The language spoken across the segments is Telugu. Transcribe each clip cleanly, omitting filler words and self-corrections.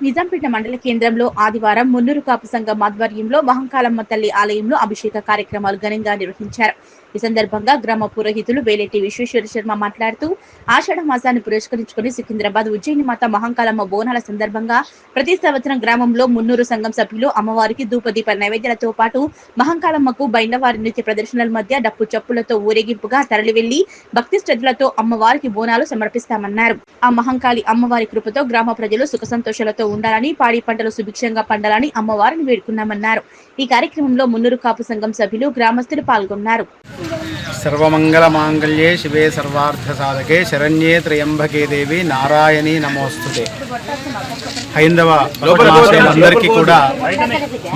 నిజాంపేట మండల కేంద్రంలో ఆదివారం మున్నూరు కాపు సంఘం ఆధ్వర్యంలో మహంకాళమ్మ తల్లి ఆలయంలో అభిషేక కార్యక్రమాలు ఘనంగా నిర్వహించారు. ఈ సందర్భంగా గ్రామ పురోహితులు వేలేటి విశ్వేశ్వర శర్మ మాట్లాడుతూ ఆషాఢ మాసాన్ని పురస్కరించుకుని సికింద్రాబాద్ ఉజ్జయిని మాత మహంకాళమ్మ బోనాల సందర్భంగా ప్రతి సంవత్సరం గ్రామంలో మున్నూరు సంఘం సభ్యులు అమ్మవారికి ధూపదీప నైవేద్యాలతో పాటు మహంకాళమ్మకు బైండవారి నృత్య ప్రదర్శనల మధ్య డప్పు చప్పులతో ఊరేగింపుగా తరలి వెళ్లి భక్తి శ్రద్ధలతో అమ్మవారికి బోనాలు సమర్పిస్తామన్నారు. ఆ మహంకాళి అమ్మవారి కృపతో గ్రామ ప్రజలు సుఖ సంతోషాలతో ఉండాలని, పాడి పంటలు సుభిక్షంగా పండాలని అమ్మవారిని వేడుకున్నామన్నారు. ఈ కార్యక్రమంలో మున్నూరు కాపు సంఘం సభ్యులు, గ్రామస్తులు పాల్గొన్నారు. సర్వమంగళ మాంగళ్యే శివే సర్వార్థ సాధకే శరణ్యే త్రయంబకే దేవి నారాయణి నమోస్తుతే. హైందవ అందరికీ కూడా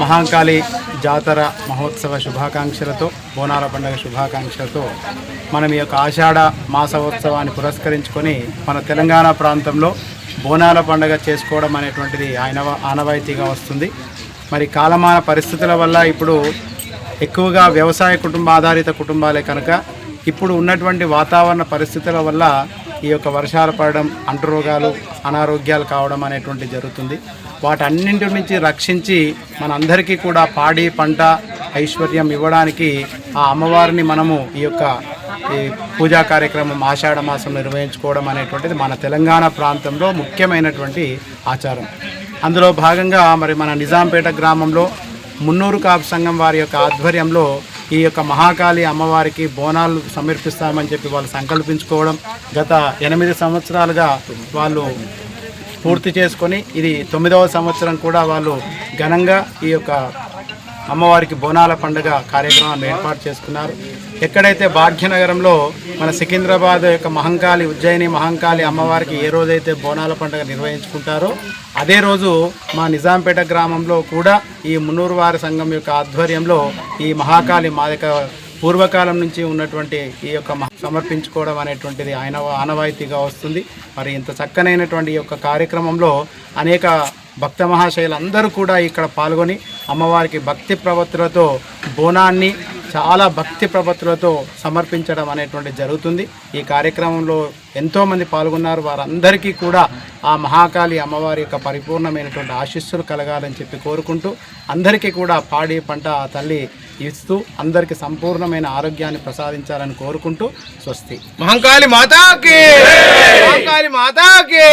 మహాకాళి జాతర మహోత్సవ శుభాకాంక్షలతో, బోనాల పండుగ శుభాకాంక్షలతో మనం ఈ యొక్క ఆషాఢ మాసోత్సవాన్ని పురస్కరించుకొని మన తెలంగాణ ప్రాంతంలో బోనాల పండుగ చేసుకోవడం అనేటువంటిది ఆనవాయితీగా వస్తుంది. మరి కాలమాన పరిస్థితుల వల్ల ఇప్పుడు ఎక్కువగా వ్యవసాయ ఆధారిత కుటుంబాలే కనుక ఇప్పుడు ఉన్నటువంటి వాతావరణ పరిస్థితుల వల్ల ఈ యొక్క వర్షాలు పడడం, అంటురోగాలు, అనారోగ్యాలు కావడం అనేటువంటి జరుగుతుంది. వాటన్నింటి నుంచి రక్షించి మనందరికీ కూడా పాడి పంట ఐశ్వర్యం ఇవ్వడానికి ఆ అమ్మవారిని మనము ఈ యొక్క పూజా కార్యక్రమం ఆషాఢ మాసం నిర్వహించుకోవడం అనేటువంటిది మన తెలంగాణ ప్రాంతంలో ముఖ్యమైనటువంటి ఆచారం. అందులో భాగంగా మరి మన నిజాంపేట గ్రామంలో మున్నూరు కాపు సంఘం వారి యొక్క ఆధ్వర్యంలో ఈ యొక్క మహాకాళి అమ్మవారికి బోనాలు సమర్పిస్తామని చెప్పి వాళ్ళు సంకల్పించుకోవడం గత 8 సంవత్సరాలుగా వాళ్ళు పూర్తి చేసుకొని ఇది 9వ సంవత్సరం కూడా వాళ్ళు ఘనంగా ఈ యొక్క అమ్మవారికి బోనాల పండుగ కార్యక్రమాన్ని ఏర్పాటు చేసుకున్నారు. ఎక్కడైతే భాగ్యనగరంలో మన సికింద్రాబాద్ యొక్క మహంకాళి ఉజ్జయిని మహంకాళి అమ్మవారికి ఏ రోజైతే బోనాల పండుగ నిర్వహించుకుంటారో అదే రోజు మా నిజాంపేట గ్రామంలో కూడా ఈ మున్నూరు వారి సంఘం యొక్క ఆధ్వర్యంలో ఈ మహాకాళి మా యొక్క పూర్వకాలం నుంచి ఉన్నటువంటి ఈ యొక్క సమర్పించుకోవడం అనేటువంటిది ఆనవాయితీగా వస్తుంది. మరి ఇంత చక్కనైనటువంటి ఈ యొక్క కార్యక్రమంలో అనేక భక్త మహాశయులందరూ కూడా ఇక్కడ పాల్గొని అమ్మవారికి భక్తి ప్రవత్తులతో బోనాన్ని చాలా భక్తి ప్రవత్తులతో సమర్పించడం అనేటువంటి జరుగుతుంది. ఈ కార్యక్రమంలో ఎంతోమంది పాల్గొన్నారు. వారందరికీ కూడా ఆ మహాకాళి అమ్మవారి యొక్క పరిపూర్ణమైనటువంటి ఆశీస్సులు కలగాలని చెప్పి కోరుకుంటూ అందరికీ కూడా పాడి పంట ఆ తల్లి ఇస్తూ అందరికీ సంపూర్ణమైన ఆరోగ్యాన్ని ప్రసాదించాలని కోరుకుంటూ స్వస్తి. మహంకాళి మాతాకి, మహంకాళి మాతాకి.